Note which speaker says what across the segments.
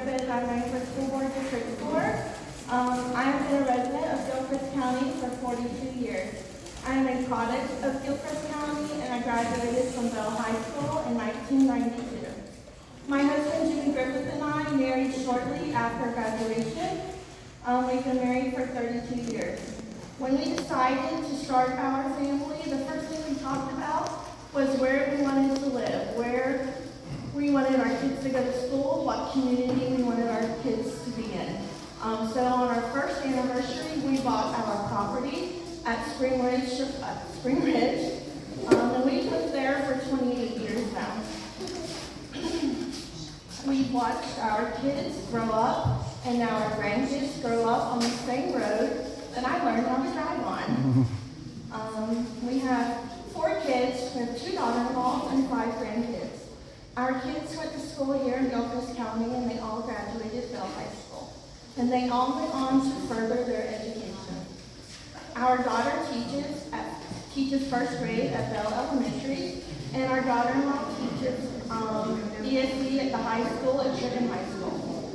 Speaker 1: Elizabeth. I'm running for school board district 4. I have been a resident of Gilchrist County for 42 years. I am a product of Gilchrist County, and I graduated from Bell High School in 1992. My husband, Jimmy Griffith, and I married shortly after graduation. We've been married for 32 years. When we decided to start our family, the first thing we talked about was where we wanted to live, where we wanted our kids to go to school, what community we wanted our kids to be in. So on our first anniversary, we bought our property at Spring Ridge, and we've lived there for 28 years now. We've watched our kids grow up, and now our grandkids grow up on the same road that I learned how to drive on. We have 4 kids, we have 2 daughter-in-laws and 5 grandkids. Our kids went to school here in Gilchrist County, and they all graduated Bell High School. And they all went on to further their education. Our daughter teaches first grade at Bell Elementary, and our daughter-in-law teaches ESD at the high school at Chicken High School.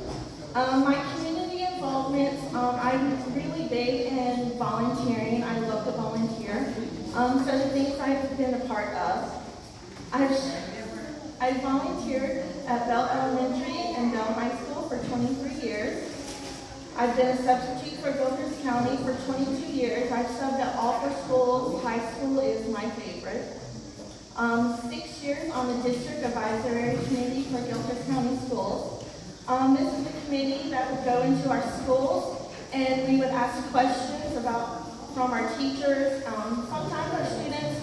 Speaker 1: My community involvement, I'm really big in volunteering. I love to volunteer. So the things I've been a part of, I volunteered at Bell Elementary and Bell High School for 23 years. I've been a substitute for Gilchrist County for 22 years. I've subbed at all 4 schools. High school is my favorite. 6 years on the District Advisory Committee for Gilchrist County Schools. This is the committee that would go into our schools, and we would ask questions from our teachers, sometimes our students,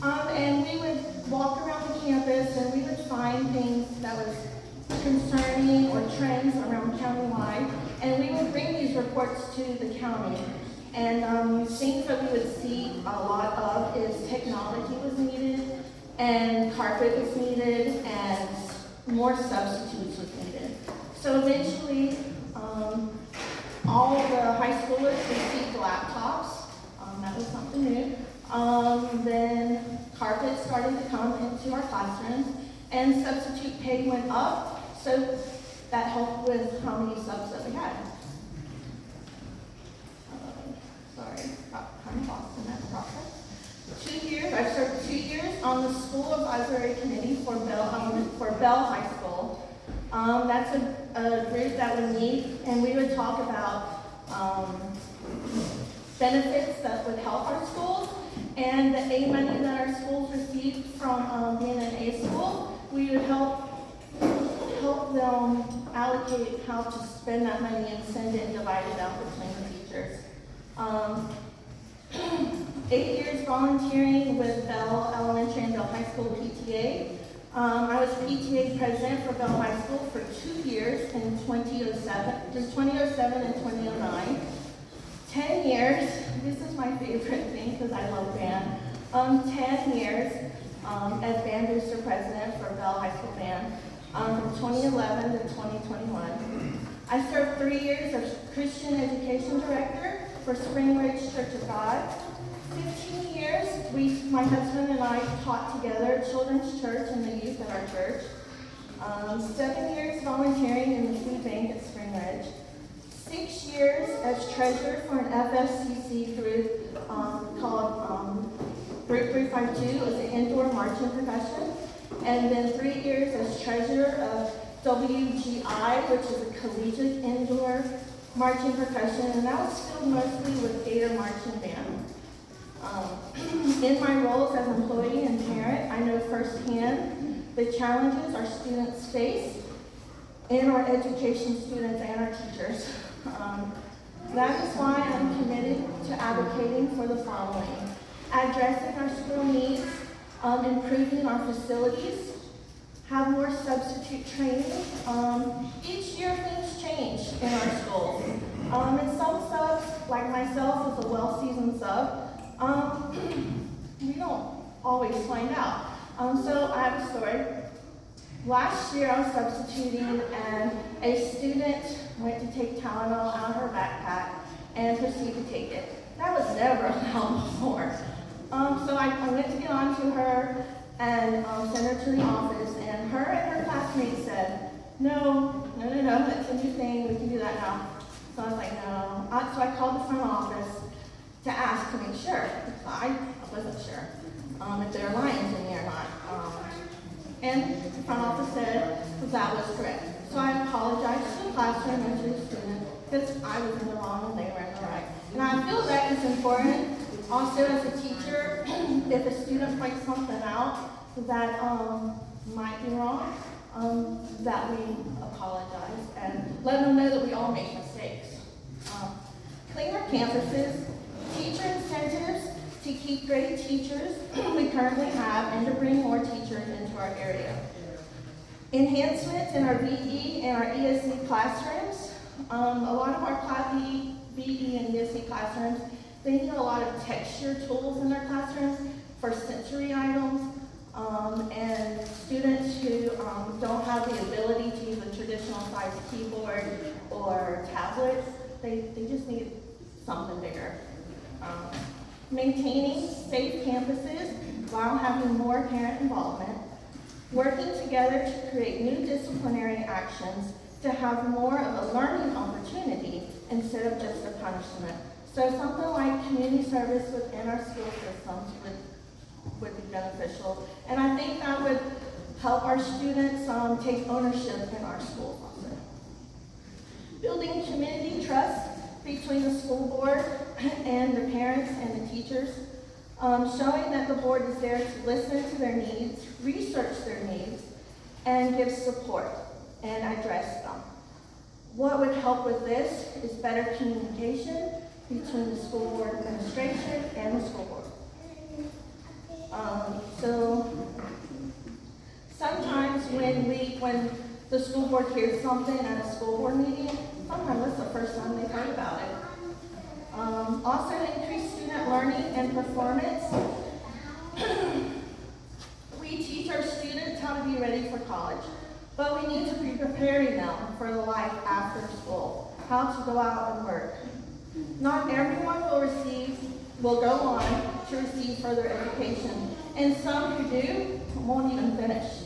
Speaker 1: and we would walk around the campus and we would find things that was concerning or trends around countywide, and we would bring these reports to the county. And things that we would see a lot of is technology was needed, and carpet was needed, and more substitutes was needed. So eventually, all the high schoolers received laptops. That was something new. Then carpet started to come into our classrooms, and substitute pay went up, so that helped with how many subs that we had. Sorry, got kind of lost in that process. 2 years, I've served 2 years on the School Advisory Committee for Bell High School. That's a group that would meet, and we would talk about benefits that would help our schools, and the A money that our schools received from being an A school, we would help them allocate how to spend that money and send it and divide it out between the teachers. 8 years volunteering with Bell Elementary and Bell High School PTA. I was PTA president for Bell High School for 2 years in 2007 and 2009. 10 years, this is my favorite thing because I love band. 10 years as band booster president for Bell High School Band from 2011 to 2021. I served 3 years as Christian Education Director for Spring Ridge Church of God. 15 years, my husband and I taught together children's church and the youth at our church. 7 years volunteering in the food bank at Spring Ridge. 6 years as treasurer for an FFCC group called Group 352. It was an indoor marching profession. And then 3 years as treasurer of WGI, which is a collegiate indoor marching profession, and that was filled mostly with Gator Marching Band. In my roles as employee and parent, I know firsthand the challenges our students face and our education students and our teachers. That is why I'm committed to advocating for the following: addressing our school needs, improving our facilities, have more substitute training. Each year things change in our schools. And some subs, like myself, is a well-seasoned sub. We don't always find out. So I have a story. Last year I was substituting, and a student went to take Tylenol out of her backpack and proceeded to take it. That was never allowed before. So I went to get on to her and sent her to the office, and her classmates said, no, that's a now. So I was like, no. So I called the front office to ask to make sure. I wasn't sure if they were lying to me or not. And the front office said that was correct. So I apologized to the classroom and to the student because I was in the wrong and they were in the right. And I feel that is important. Also, as a teacher, if a student points something out that might be wrong, that we apologize and let them know that we all make mistakes. Cleaner campuses, teacher incentives to keep great teachers we currently have and to bring more teachers into our area. Enhancements in our VE and our ESC classrooms. A lot of our VE and ESC classrooms, they need a lot of texture tools in their classrooms for sensory items, and students who don't have the ability to use a traditional size keyboard or tablet, they just need something bigger. Maintaining safe campuses while having more parent involvement, working together to create new disciplinary actions to have more of a learning opportunity instead of just a punishment. So something like community service within our school systems would be beneficial. And I think that would help our students take ownership in our schools also. Building community trust between the school board and the parents and the teachers. Showing that the board is there to listen to their needs, research their needs, and give support and address them. What would help with this is better communication between the school board administration and the school board. So sometimes when the school board hears something at a school board meeting, sometimes that's the first time they've heard about it. Also increase student learning and performance. We teach our students how to be ready for college, but we need to be preparing them for the life after school, how to go out and work. Not everyone will go on to receive further education, and some who do won't even finish.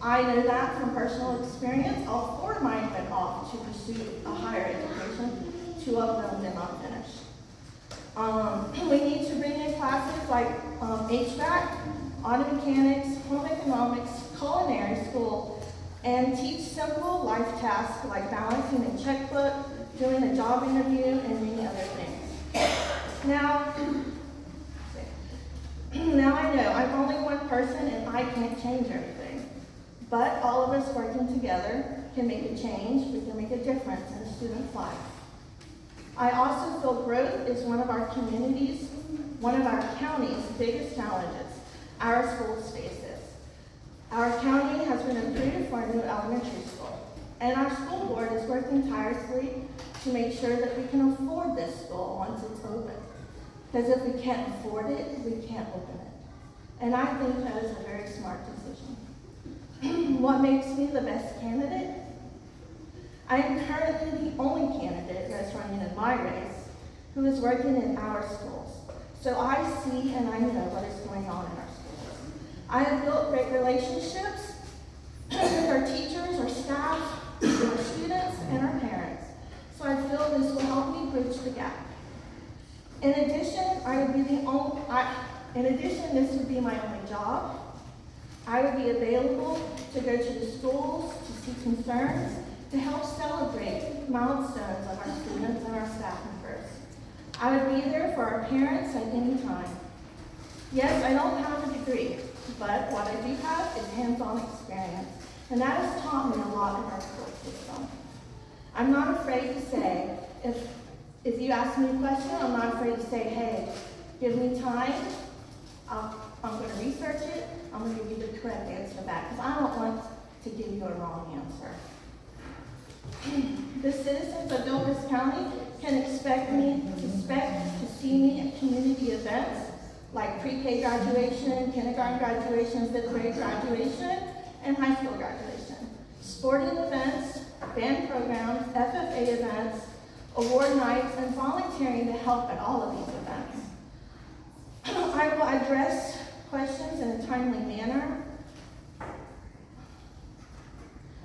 Speaker 1: I know that from personal experience. All four of mine went off to pursue a higher education. 2 of them did not finish. We need to bring in classes like HVAC, auto mechanics, home economics, culinary school, and teach simple life tasks like balancing a checkbook, doing a job interview, and many other things. Now I know I'm only one person and I can't change everything, but all of us working together can make a change. We can make a difference in a student's life. I also feel growth is one of our county's biggest challenges our schools faces. Our county has been approved for a new elementary school, and our school board is working tirelessly to make sure that we can afford this school once it's open. Because if we can't afford it, we can't open it. And I think that is a very smart decision. What makes me the best candidate? I am currently the only candidate that's running in my race who is working in our schools. So I see and I know what is going on in our schools. I have built great relationships with our teachers, our staff, our students, and our parents. So I feel this will help me bridge the gap. In addition, this would be my only job. I would be available to go to the schools, to see concerns, to help celebrate milestones of our students and our staff members. I would be there for our parents at any time. Yes, I don't have a degree, but what I do have is hands-on experience, and that has taught me a lot in our school system. I'm not afraid to say, if you ask me a question, I'm not afraid to say, hey, give me time, I'm going to research it, I'm going to give you the correct answer back, because I don't want to give you a wrong answer. The citizens of Gilchrist County can expect to see me at community events like pre-K graduation, kindergarten graduation, 5th grade graduation, and high school graduation. Sporting events, band programs, FFA events, award nights, and volunteering to help at all of these events. I will address questions in a timely manner.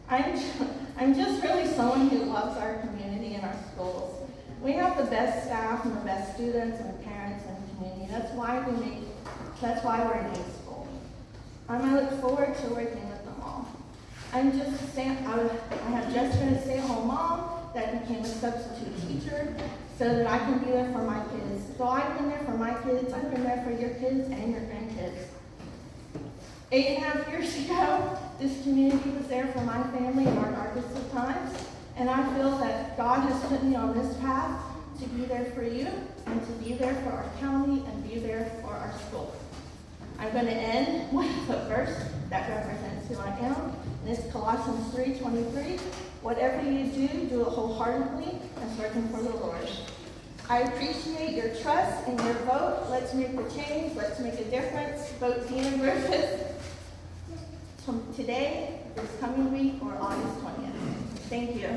Speaker 1: I'm just really someone who loves our community and our schools. We have the best staff and the best students and parents in the community. That's why we're an A school. I look forward to working with them all. I have just been a stay-at-home mom that became a substitute teacher so that I can be there for my kids. So I've been there for my kids, I've been there for your kids and your grandkids. 8.5 years ago, this community was there for my family in our darkest of times, and I feel that God has put me on this path to be there for you and to be there for our county and be there for our school. I'm going to end with a verse that represents who I am, and it's Colossians 3:23. Whatever you do, do it wholeheartedly as working for the Lord. I appreciate your trust and your vote. Let's make the change. Let's make a difference. Vote Dina Griffith today, this coming week, or August 20th. Thank you.